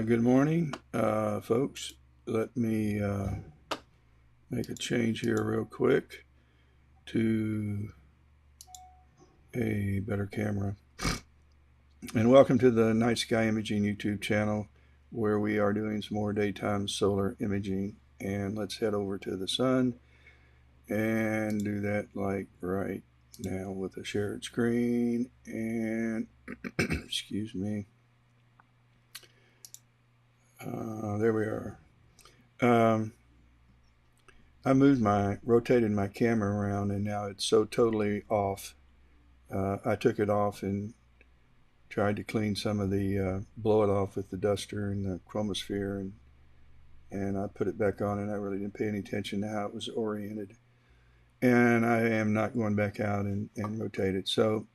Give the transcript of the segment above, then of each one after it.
Good morning, folks. Let me make a change here real quick to a better camera. And welcome to the Night Sky Imaging YouTube channel, where we are doing some more daytime solar imaging. And let's head over to the sun and do that like right now with a shared screen. And excuse me. There we are. I rotated my camera around, and now it's so totally off. I took it off and tried to clean some of blow it off with the duster and the chromosphere, and I put it back on, and I really didn't pay any attention to how it was oriented. And I am not going back out and rotate it. So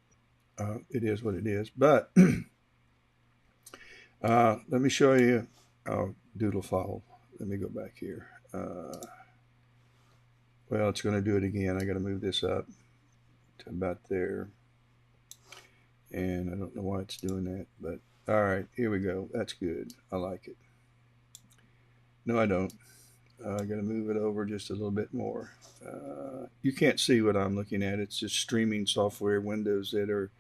it is what it is. But let me show you. Oh, doodle follow. Let me go back here. Well, it's going to do it again. I got to move this up to about there. And I don't know why it's doing that, but all right, here we go. That's good. I like it. No, I don't. I got to move it over just a little bit more. You can't see what I'm looking at. It's just streaming software windows that are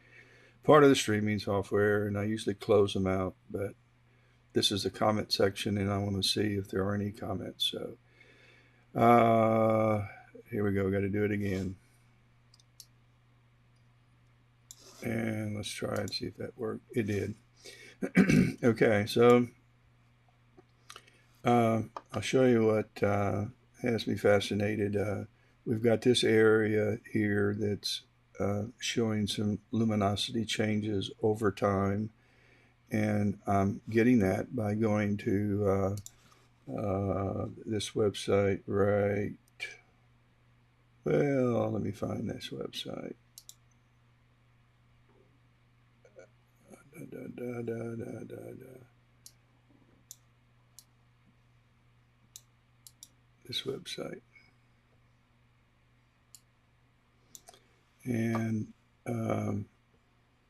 part of the streaming software, and I usually close them out, but this is the comment section, and I want to see if there are any comments. So here we go. Got to do it again. And let's try and see if that worked. It did. Okay, so I'll show you what has me fascinated. We've got this area here that's showing some luminosity changes over time, and I'm getting that by going to this website, right? Well, let me find this website. This website. And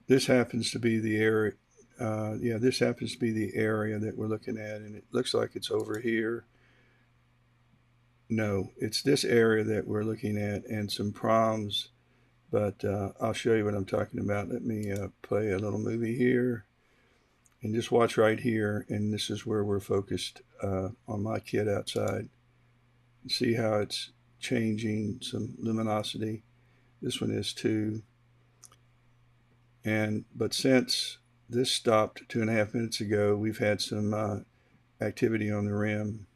this happens to be the area. This happens to be the area that we're looking at, and it looks like it's over here. No, it's this area that we're looking at, and some proms, but I'll show you what I'm talking about. Let me play a little movie here, and just watch right here, and this is where we're focused on my kid outside. See how it's changing some luminosity. This one is too. But since this stopped 2.5 minutes ago, we've had some activity on the rim,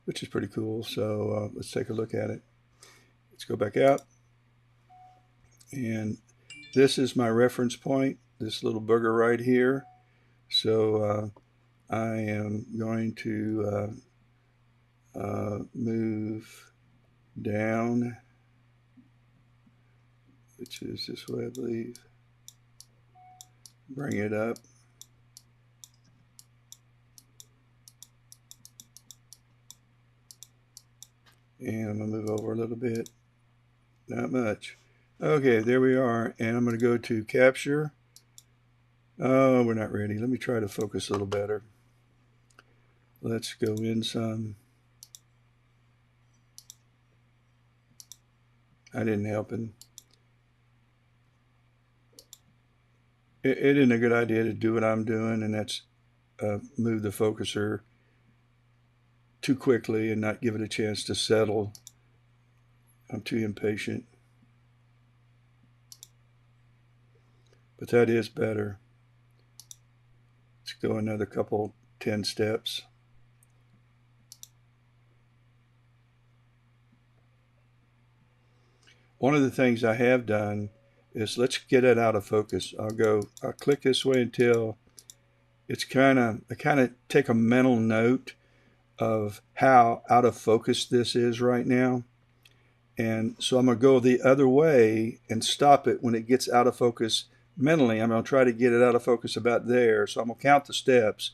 which is pretty cool. So let's take a look at it. Let's go back out. And this is my reference point, this little booger right here. So I am going to move down, which is this way, I believe. Bring it up. And I'm going to move over a little bit. Not much. Okay, there we are. And I'm going to go to capture. Oh, we're not ready. Let me try to focus a little better. Let's go in some. I didn't help him. It isn't a good idea to do what I'm doing, and that's move the focuser too quickly and not give it a chance to settle. I'm too impatient. But that is better. Let's go another 10 steps. One of the things I have done is let's get it out of focus. I'll click this way until it's I kind of take a mental note of how out of focus this is right now. And so I'm going to go the other way and stop it when it gets out of focus mentally. I'm going to try to get it out of focus about there. So I'm going to count the steps.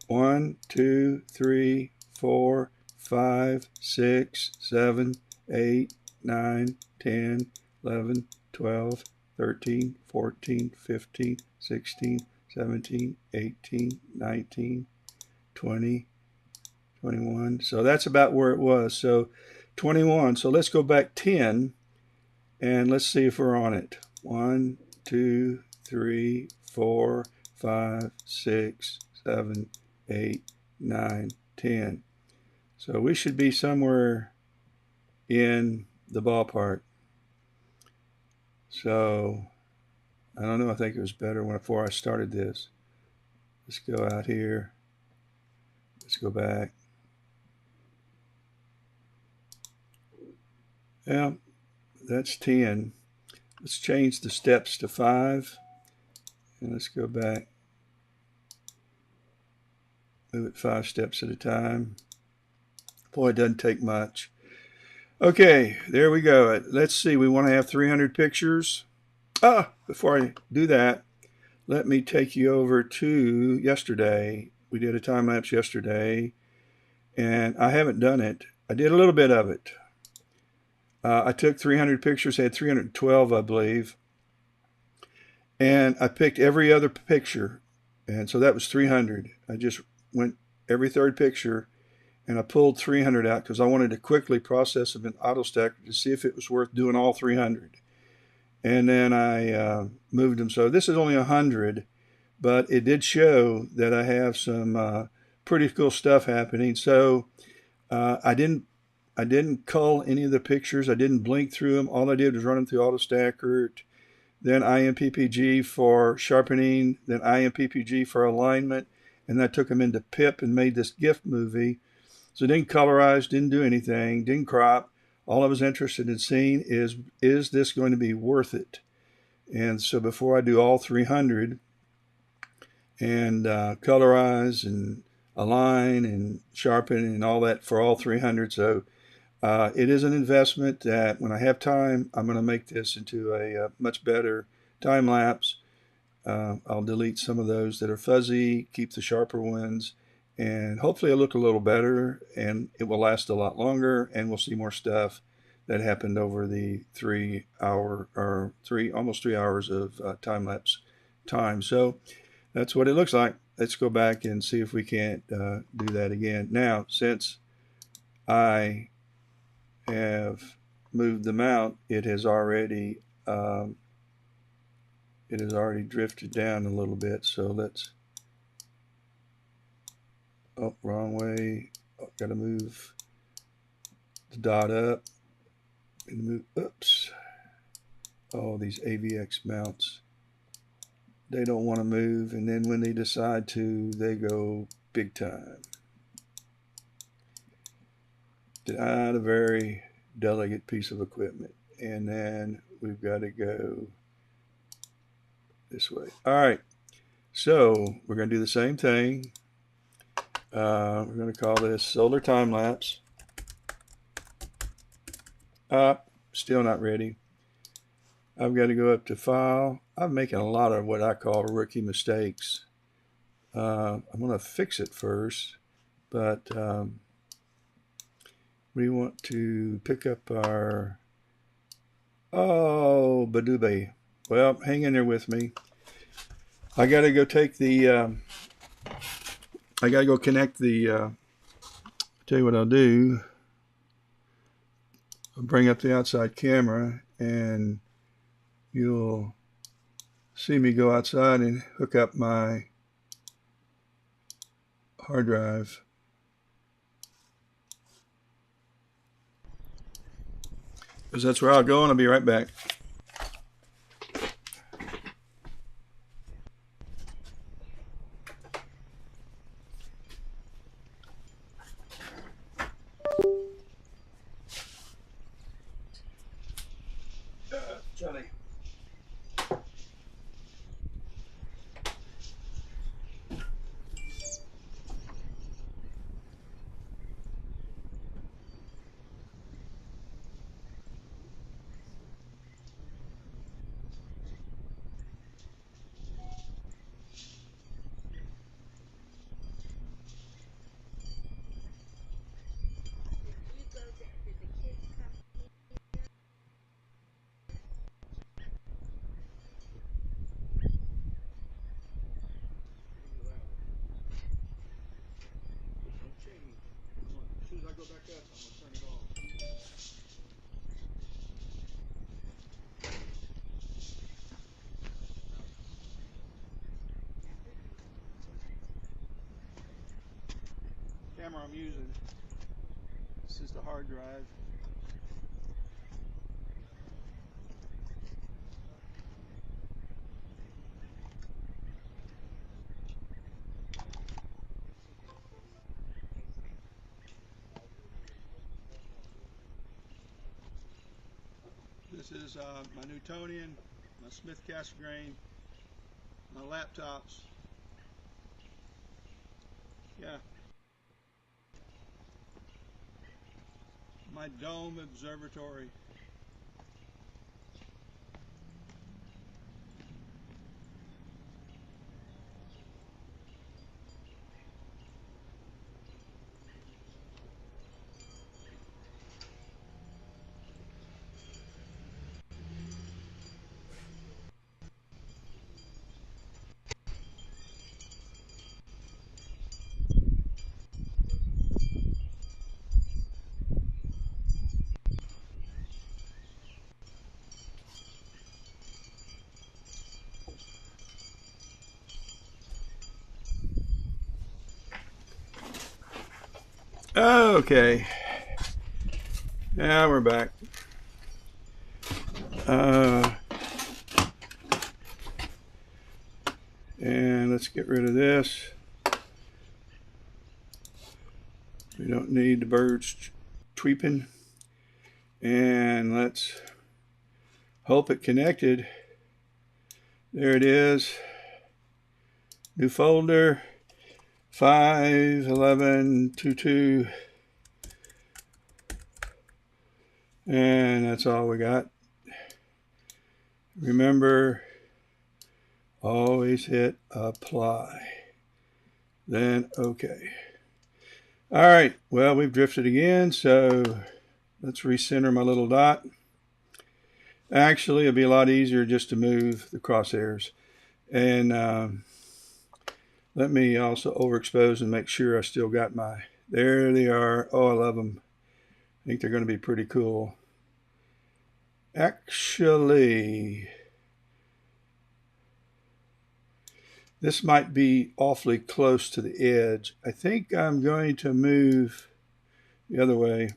1, 2, 3, 4, 5, 6, 7, 8, 9, 10, 11, 12, 13, 14, 15, 16, 17, 18, 19, 20, 21. So that's about where it was. So 21. So let's go back 10 and let's see if we're on it. 1, 2, 3, 4, 5, 6, 7, 8, 9, 10. So we should be somewhere in the ballpark. So I don't know. I think it was better before I started this. Let's go out here. Let's go back. Yeah, that's 10. Let's change the steps to 5. And let's go back. Move it 5 steps at a time. Boy, it doesn't take much. Okay, there we go. Let's see. We want to have 300 pictures. Before I do that, let me take you over to yesterday. We did a time lapse yesterday, and I haven't done it. I did a little bit of it. I took 300 pictures, had 312, I believe, and I picked every other picture, and so that was 300. I just went every third picture, and I pulled 300 out because I wanted to quickly process them in AutoStacker to see if it was worth doing all 300. And then I moved them. So this is only 100, but it did show that I have some pretty cool stuff happening. So I didn't cull any of the pictures. I didn't blink through them. All I did was run them through AutoStacker, then IMPPG for sharpening, then IMPPG for alignment, and that took them into PIP and made this GIF movie. So didn't colorize, didn't do anything, didn't crop. All I was interested in seeing is this going to be worth it? And so before I do all 300 and colorize and align and sharpen and all that for all 300, so it is an investment that when I have time, I'm going to make this into a much better time lapse. I'll delete some of those that are fuzzy, keep the sharper ones, and hopefully it'll look a little better and it will last a lot longer, and we'll see more stuff that happened over the almost 3 hours of time lapse time. So that's what it looks like. Let's go back and see if we can't do that again. Now, since I have moved them out, it has already drifted down a little bit. So let's, wrong way. Got to move the dot up and move, oops. Oh, these AVX mounts, they don't want to move, and then when they decide to, they go big time. Not a very delicate piece of equipment. And then we've got to go this way. All right, so we're going to do the same thing. We're going to call this solar time lapse. Still not ready. I've got to go up to file. I'm making a lot of what I call rookie mistakes. I'm going to fix it first, but we want to pick up our, Badube. Well, hang in there with me. I got to go take the, I got to go connect the, tell you what I'll do. I'll bring up the outside camera and you'll see me go outside and hook up my hard drive. Because that's where I'll go, and I'll be right back. Johnny. go back up. I'm going to turn it on. Camera I'm using. This is the hard drive. This is my Newtonian, my Smith Cassegrain, my laptops. Yeah. My dome observatory. Okay. Now we're back. And let's get rid of this. We don't need the birds tweeping. And let's hope it connected. There it is. New folder. 51122. And that's all we got. Remember, always hit apply. Then okay. All right, well, we've drifted again, so let's recenter my little dot. Actually, it'd be a lot easier just to move the crosshairs. And let me also overexpose and make sure I still got my, there they are. Oh, I love them. I think they're going to be pretty cool. Actually, this might be awfully close to the edge. I think I'm going to move the other way. I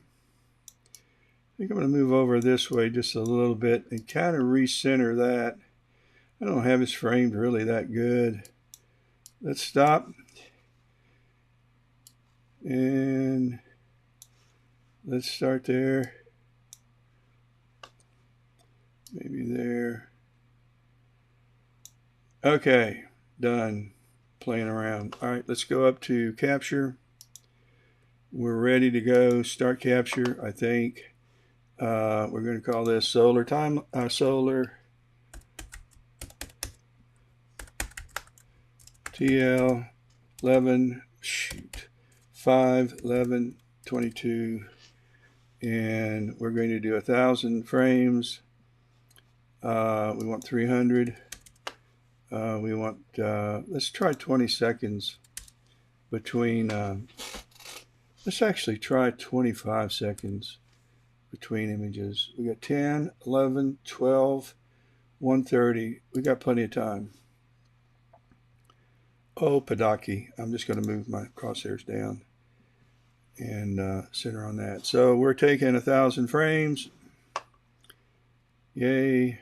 think I'm going to move over this way just a little bit and kind of recenter that. I don't have this framed really that good. Let's stop. And let's start there. Maybe there. Okay, done playing around. All right, let's go up to capture. We're ready to go. Start capture, I think. We're going to call this solar time. Solar TL 11. Shoot, 51122. And we're going to do 1,000 frames. We want 300. We want, let's try 20 seconds between, let's actually try 25 seconds between images. We got 10, 11, 12, 130. We got plenty of time. Oh, Padaki. I'm just going to move my crosshairs down and center on that. So we're taking 1,000 frames. Yay.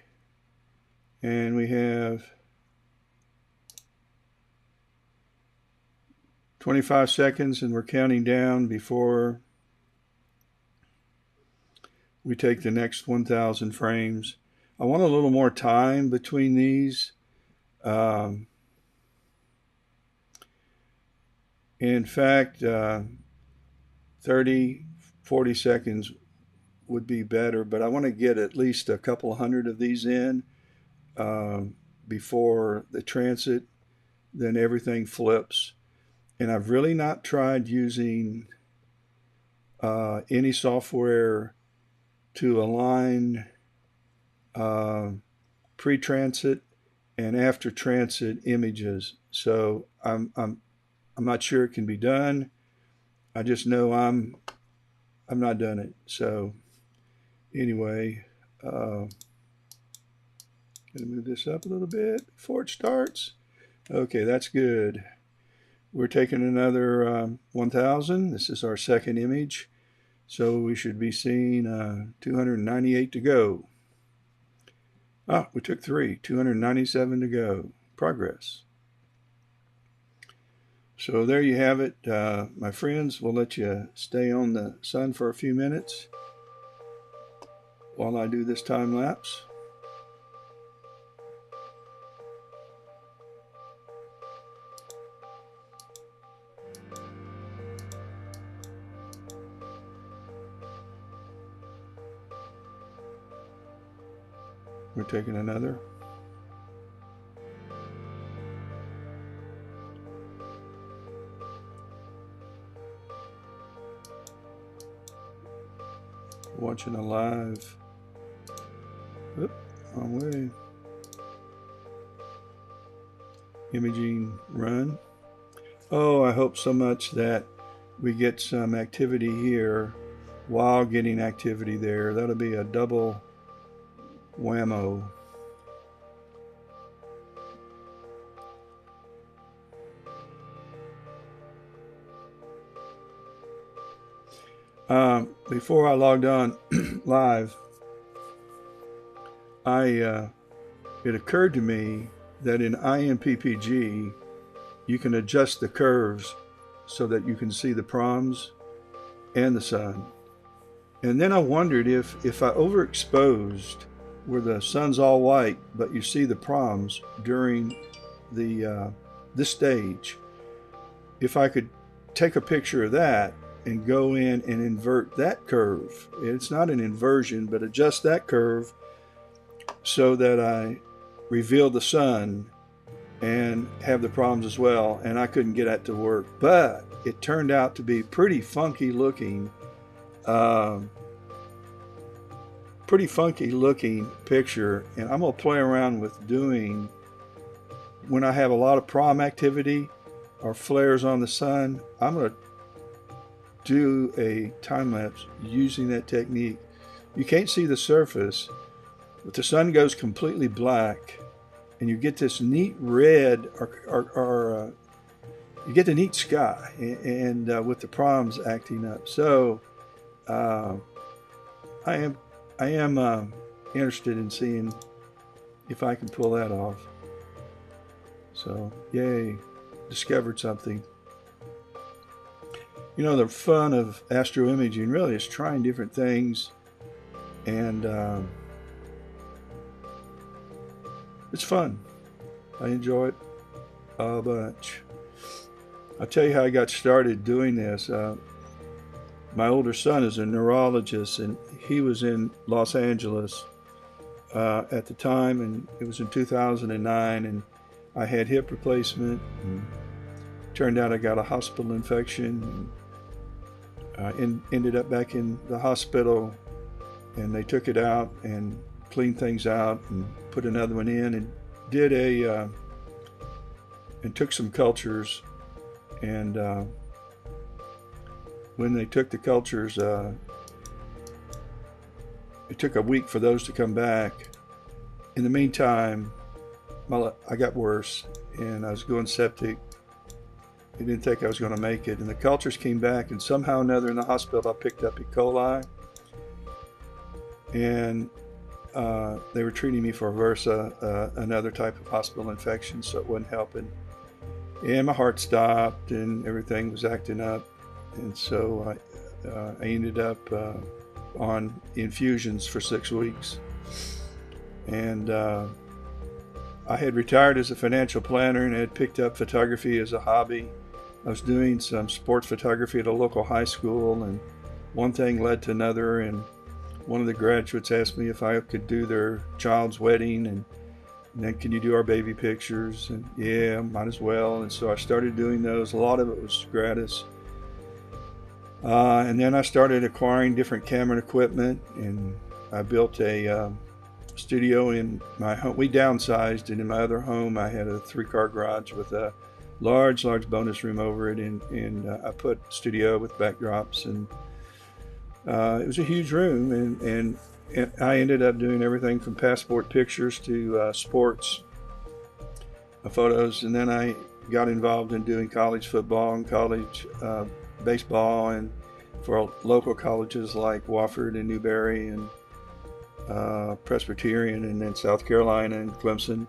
And we have 25 seconds, and we're counting down before we take the next 1,000 frames. I want a little more time between these. In fact, 30, 40 seconds would be better, but I want to get at least a couple hundred of these in before the transit, then everything flips. And I've really not tried using any software to align pre-transit and after transit images. So I'm not sure it can be done. I just know I'm I've not done it. So anyway, gonna move this up a little bit before it starts. Okay, that's good. We're taking another 1000. This is our second image. So we should be seeing 298 to go. Ah, we took 3, 297 to go. Progress. So there you have it, my friends. We'll let you stay on the sun for a few minutes while I do this time lapse. We're taking another. Watching a live. Oop, wrong way. Imaging run. Oh, I hope so much that we get some activity here while getting activity there. That'll be a double whammo. Before I logged on live, it occurred to me that in IMPPG you can adjust the curves so that you can see the proms and the sun. And then I wondered if I overexposed where the sun's all white, but you see the proms during the this stage, if I could take a picture of that and go in and invert that curve. It's not an inversion, but adjust that curve so that I reveal the sun and have the problems as well. And I couldn't get that to work, but it turned out to be pretty funky looking picture. And I'm gonna play around with doing, when I have a lot of prom activity or flares on the sun, I'm gonna do a time lapse using that technique. You can't see the surface, but the sun goes completely black and you get this neat red or you get the neat sky and with the proms acting up. So I am interested in seeing if I can pull that off. So yay, discovered something. You know, the fun of astroimaging really is trying different things, and it's fun. I enjoy it a bunch. I'll tell you how I got started doing this. My older son is a neurologist, and he was in Los Angeles at the time, and it was in 2009, and I had hip replacement, and turned out I got a hospital infection. Ended up back in the hospital, and they took it out and cleaned things out and put another one in and did and took some cultures. And when they took the cultures, it took a week for those to come back. In the meantime, I got worse and I was going septic. I didn't think I was going to make it, and the cultures came back, and somehow or another in the hospital I picked up E. coli, and they were treating me for Versa, another type of hospital infection, so it wasn't helping, and my heart stopped and everything was acting up, and so I ended up on infusions for 6 weeks, and I had retired as a financial planner and had picked up photography as a hobby. I was doing some sports photography at a local high school, and one thing led to another, and one of the graduates asked me if I could do their child's wedding, and then can you do our baby pictures? And yeah, might as well. And so I started doing those. A lot of it was gratis. And then I started acquiring different camera equipment, and I built a studio in my home. We downsized, and in my other home I had a 3-car garage with a large bonus room over it, and I put studio with backdrops, and It was a huge room, and I ended up doing everything from passport pictures to sports photos, and then I got involved in doing college football and college baseball, and for local colleges like Wofford and Newberry and Presbyterian, and then South Carolina and Clemson.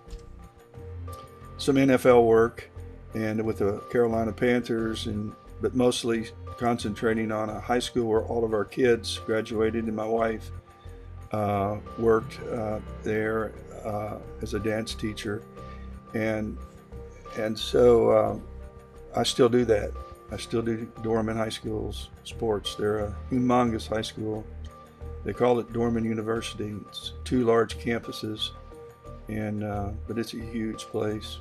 Some NFL work, and with the Carolina Panthers, and but mostly concentrating on a high school where all of our kids graduated, and my wife worked as a dance teacher, and so I still do that. I still do Dorman High School's sports. They're a humongous high school. They call it Dorman University. It's two large campuses, and but it's a huge place.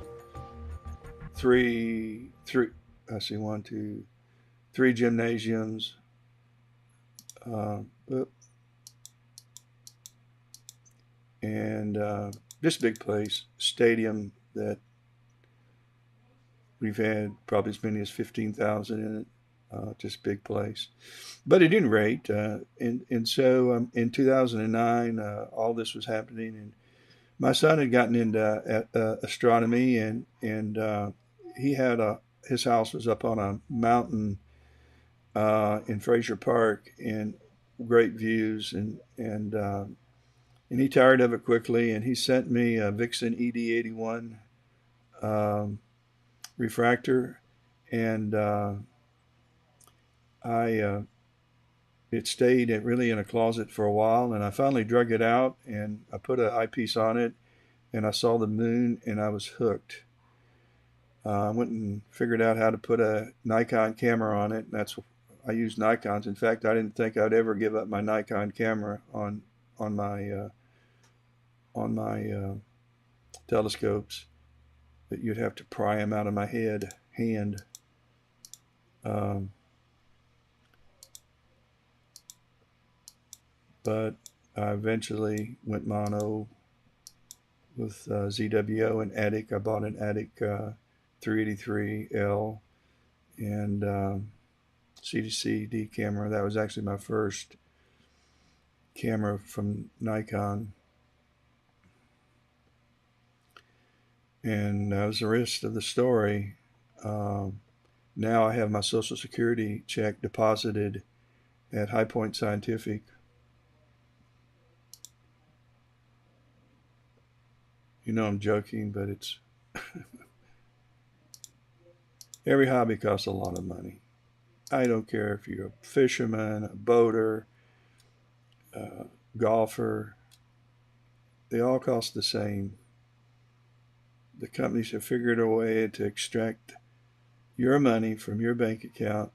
Three. I see one, two, three gymnasiums. Uh, and just big place. Stadium that we've had probably as many as 15,000 in it. Just big place. But at any rate, and so in 2009, all this was happening, and my son had gotten into astronomy, and he had his house was up on a mountain in Fraser Park, and great views, and he tired of it quickly, and he sent me a Vixen ED81 um, refractor, and I it stayed really in a closet for a while, and I finally drug it out, and I put an eyepiece on it, and I saw the moon, and I was hooked. I went and figured out how to put a Nikon camera on it, and I use Nikons. In fact, I didn't think I'd ever give up my Nikon camera on my on my telescopes. That you'd have to pry them out of my hand. Um, but I eventually went mono with ZWO and Attic. I bought an Attic 383L and C-to-CD camera. That was actually my first camera from Nikon. And that was the rest of the story. Um, Now I have my Social Security check deposited at High Point Scientific. You know I'm joking, but it's every hobby costs a lot of money. I don't care if you're a fisherman, a boater, a golfer, they all cost the same. The companies have figured a way to extract your money from your bank account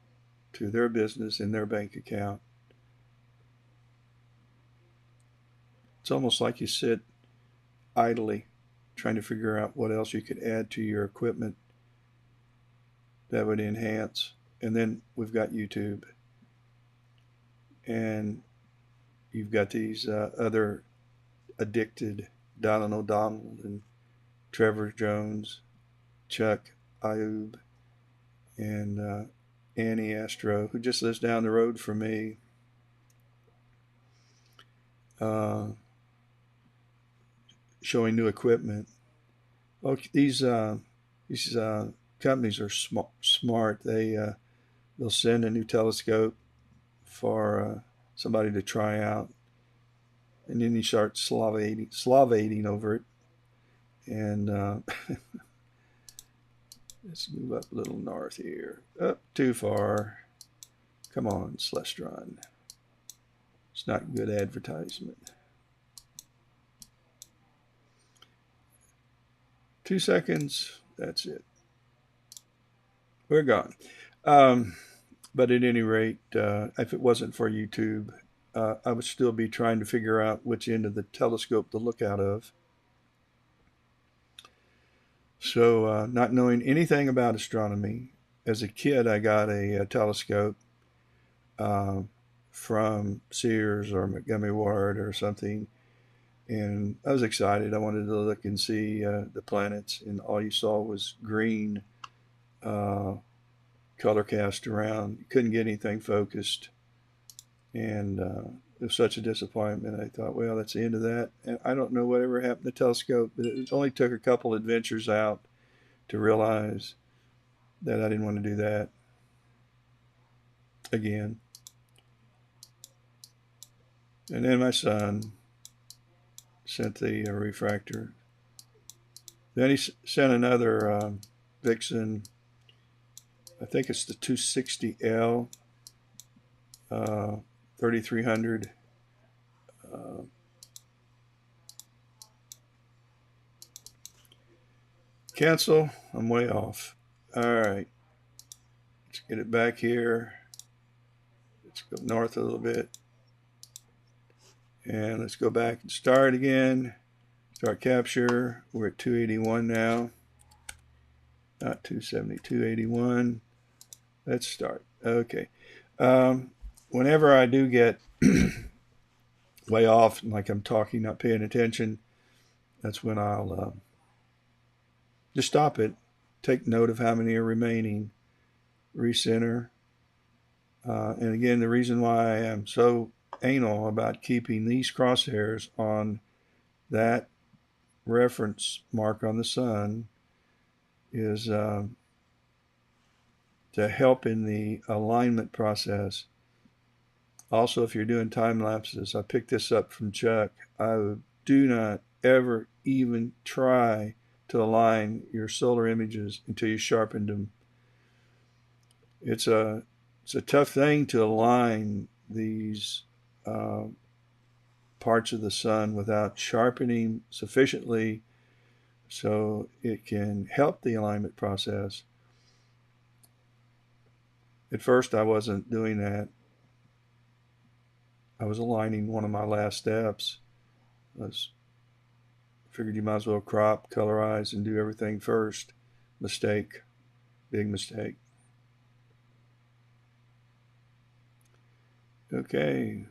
to their business in their bank account. It's almost like you sit idly trying to figure out what else you could add to your equipment that would enhance. And then we've got YouTube, and you've got these other addicted Donald O'Donnell and Trevor Jones, Chuck Ayub, and Annie Astro, who just lives down the road from me. Uh, Showing new equipment. Oh, these companies are smart. They'll send a new telescope for somebody to try out, and then you start slavating over it. And let's move up a little north here. Up too far. Come on, Celestron. It's not good advertisement. 2 seconds. That's it. We're gone. Um, but at any rate, if it wasn't for YouTube, I would still be trying to figure out which end of the telescope to look out of. So, not knowing anything about astronomy, as a kid, I got a telescope uh, from Sears or Montgomery Ward or something, and I was excited. I wanted to look and see the planets, and all you saw was green uh, color cast around. You couldn't get anything focused, And it was such a disappointment. I thought, well, that's the end of that. And I don't know whatever happened to the telescope, but it only took a couple adventures out to realize that I didn't want to do that again. And then my son sent the refractor. Then he sent another Vixen. I think it's the 260L 3300. Uh, Cancel. I'm way off. All right. Let's get it back here. Let's go north a little bit. And let's go back and start again. Start capture. We're at 281 now. Not 270, 281. Let's start. Okay. Whenever I do get way off, like I'm talking, not paying attention, that's when I'll just stop it. Take note of how many are remaining. Recenter. And again, the reason why I am so anal about keeping these crosshairs on that reference mark on the sun is to help in the alignment process. Also, if you're doing time lapses, I picked this up from Chuck. Do not ever even try to align your solar images until you sharpened them. It's a tough thing to align these parts of the sun without sharpening sufficiently so it can help the alignment process. At first, I wasn't doing that. I was aligning one of my last steps. I figured you might as well crop, colorize, and do everything first. Mistake. Big mistake. Okay.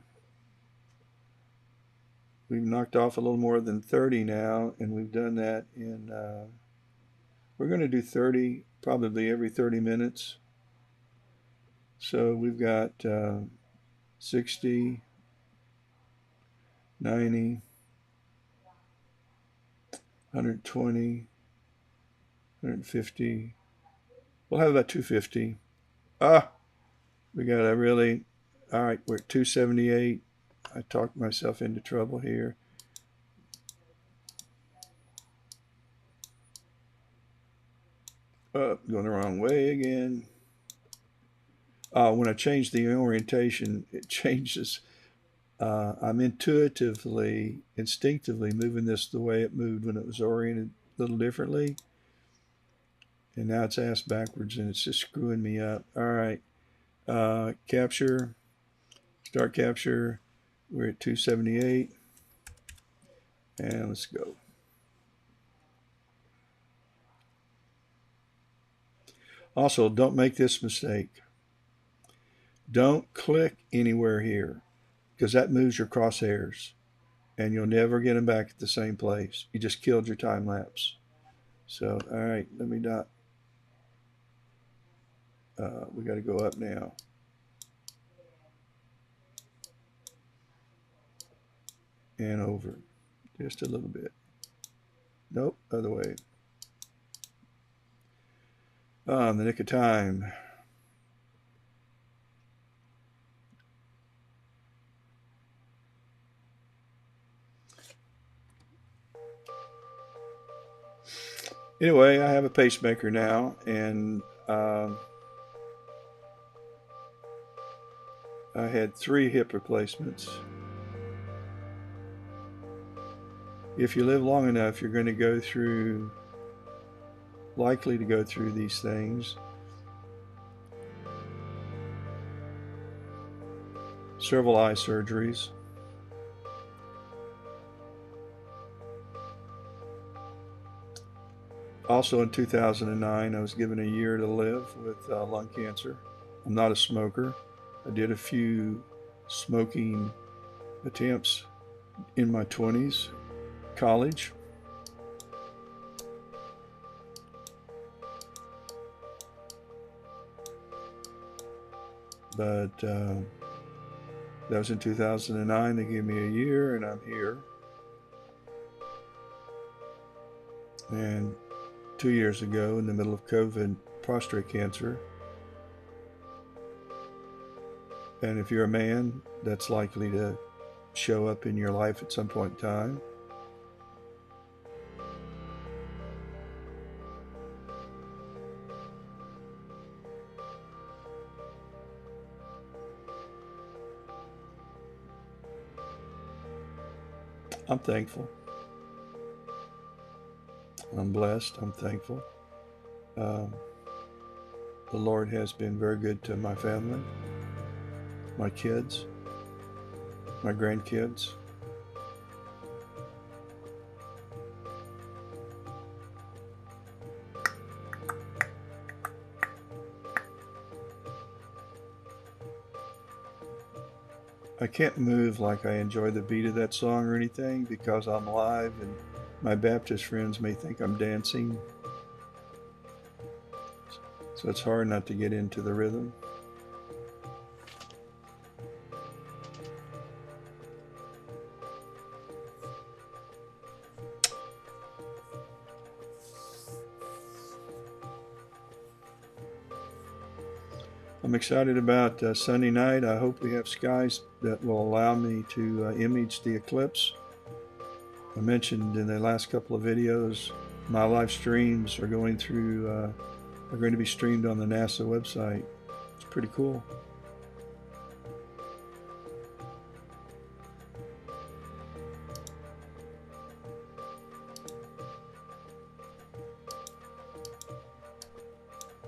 We've knocked off a little more than 30 now, and we've done that in, we're going to do 30 probably every 30 minutes. So we've got 60, 90, 120, 150. We'll have about 250. We got a really, all right, we're at 278. I talked myself into trouble here. Going the wrong way again. When I change the orientation, it changes. I'm instinctively moving this the way it moved when it was oriented a little differently. And now it's ass backwards and it's just screwing me up. All right. Capture. Start capture. We're at 278. And let's go. Also, don't make this mistake. Don't click anywhere here because that moves your crosshairs and you'll never get them back at the same place. You just killed your time lapse. So, all right, let me dot. We got to go up now. And over just a little bit. Nope, other way. In the nick of time. Anyway, I have a pacemaker now, and I had 3 hip replacements. If you live long enough, you're going to go through, likely to go through these things. Several eye surgeries. Also in 2009, I was given a year to live with lung cancer. I'm not a smoker. I did a few smoking attempts in my 20s, college. But That was in 2009. They gave me a year, and I'm here. And 2 years ago, in the middle of COVID, prostate cancer. And if you're a man, that's likely to show up in your life at some point in time. I'm thankful. I'm blessed. I'm thankful. The Lord has been very good to my family, my kids, my grandkids. I can't move like I enjoy the beat of that song or anything because I'm live and my Baptist friends may think I'm dancing. So it's hard not to get into the rhythm. I'm excited about Sunday night. I hope we have skies that will allow me to image the eclipse. I mentioned in the last couple of videos, my live streams are going to be streamed on the NASA website. It's pretty cool.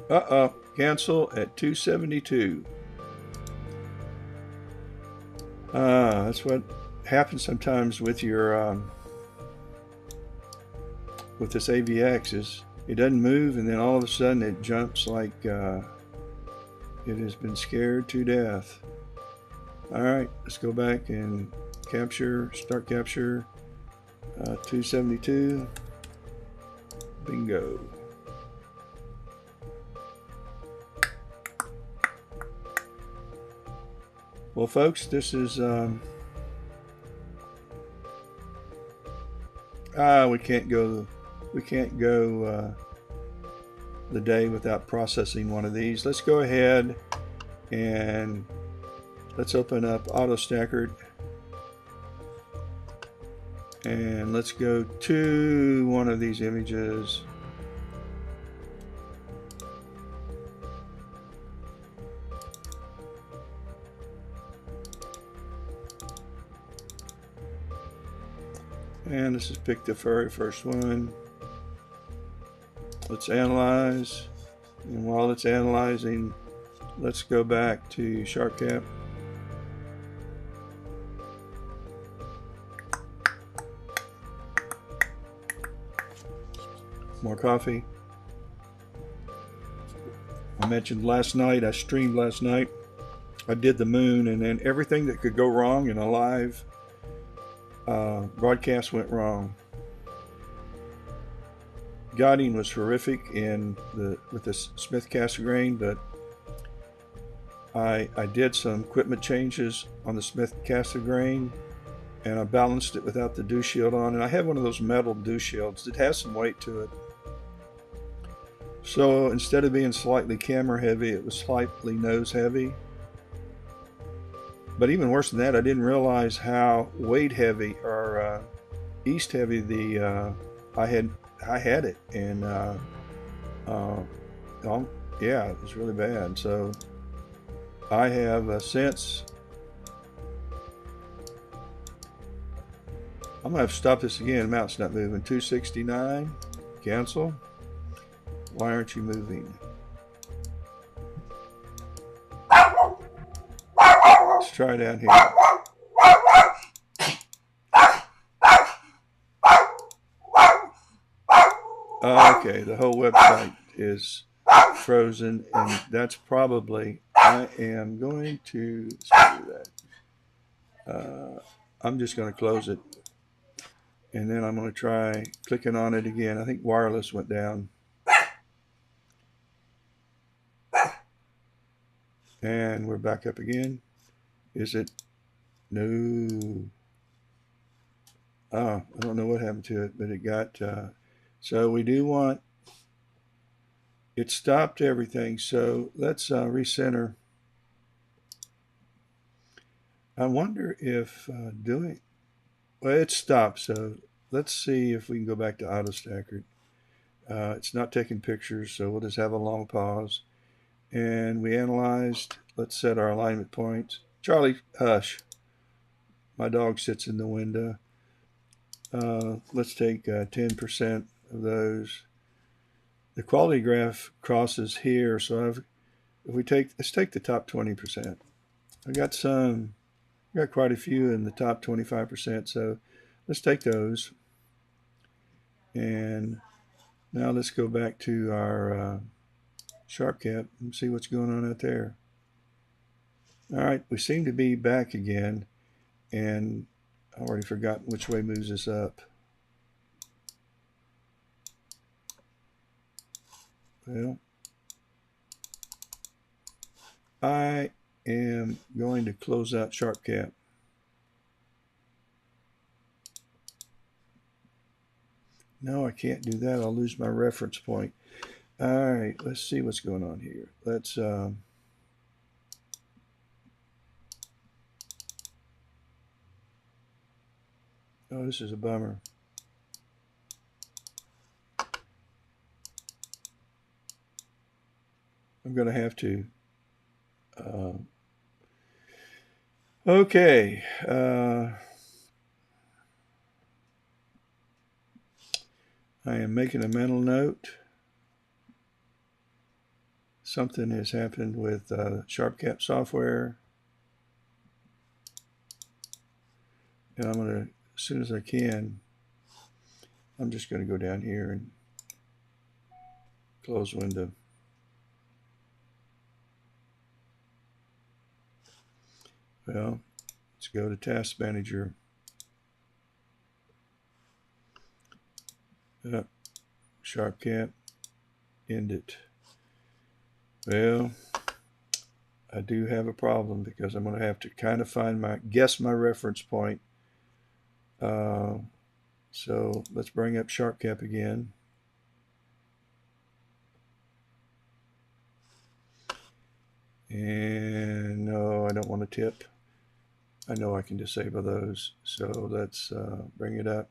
Uh-oh, cancel at 272. That's what happens sometimes with your with this AVX is it doesn't move and then all of a sudden it jumps like it has been scared to death. All right, let's go back and start capture 272. Bingo. Well, folks, this is we can't go the day without processing one of these. Let's go ahead and let's open up AutoStacker and let's go to one of these images. And let's just pick the very first one. Let's analyze. And while it's analyzing, let's go back to SharpCap. More coffee. I mentioned last night, I streamed last night. I did the moon, and then everything that could go wrong in a live broadcast went wrong. Guiding was horrific with this Smith Cassegrain, but I did some equipment changes on the Smith Cassegrain, and I balanced it without the dew shield on. And I have one of those metal dew shields. It has some weight to it. So instead of being slightly camera heavy, it was slightly nose heavy. But even worse than that, I didn't realize how weight heavy or east heavy I had it, and yeah, it was really bad. So I have since I'm gonna have to stop this again. Mount's not moving. 269, cancel. Why aren't you moving? Let's try down here. Okay, the whole website is frozen, and that's probably, I am going to, let's do that. I'm just going to close it, and then I'm going to try clicking on it again. I think wireless went down. And we're back up again. Is it No. I don't know what happened to it, but it got, so we do want, it stopped everything. So let's recenter. I wonder if doing, well, it stopped. So let's see if we can go back to auto stacker. It's not taking pictures, so we'll just have a long pause. And we analyzed, let's set our alignment points. Charlie, hush. My dog sits in the window. Let's take 10% of those. The quality graph crosses here, so if we take, let's take the top 20%. I got quite a few in the top 25%, so let's take those. And now let's go back to our sharp cap and see what's going on out there. All right, we seem to be back again, and I've already forgotten which way moves us up. Well, I am going to close out sharp cap. No, I can't do that. I'll lose my reference point. All right, let's see what's going on here. Let's oh, this is a bummer. I'm going to have to. Okay. I am making a mental note. Something has happened with SharpCap software. And I'm going to, as soon as I can, I'm just going to go down here and close window. Well, let's go to Task Manager. SharpCap, end it. Well, I do have a problem because I'm going to have to kind of guess my reference point. So let's bring up SharpCap again. And no, I don't want to tip. I know I can disable those. So let's bring it up.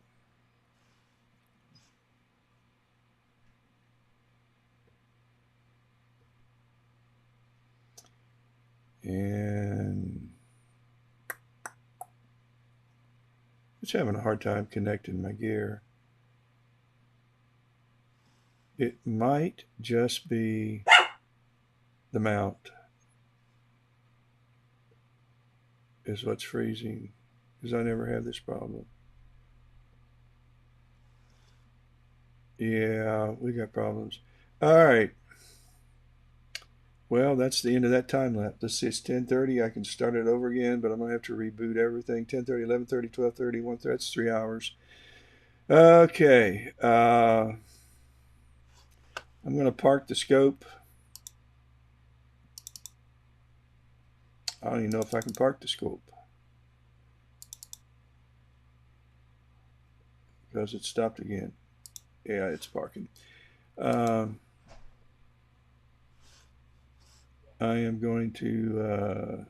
And it's having a hard time connecting my gear. It might just be the mount is what's freezing, because I never have this problem. Yeah, we got problems. All right. Well, that's the end of that time lapse. Let's see, it's 10:30. I can start it over again, but I'm going to have to reboot everything. 10:30, 11:30, 12:30, 1:30. That's 3 hours. Okay. I'm going to park the scope. I don't even know if I can park the scope because it stopped again. Yeah, it's parking. I'm going to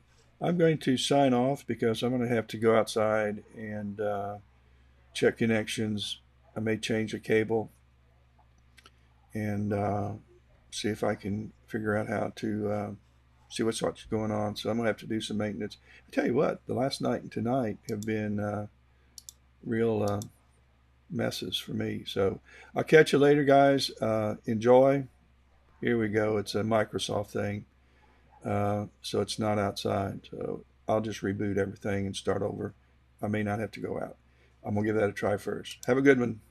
sign off because I'm going to have to go outside and check connections. I may change a cable and see if I can figure out how to see what's going on. So I'm going to have to do some maintenance. I tell you what, the last night and tonight have been real messes for me. So I'll catch you later, guys. Enjoy. Here we go. It's a Microsoft thing. So it's not outside. So I'll just reboot everything and start over. I may not have to go out. I'm going to give that a try first. Have a good one.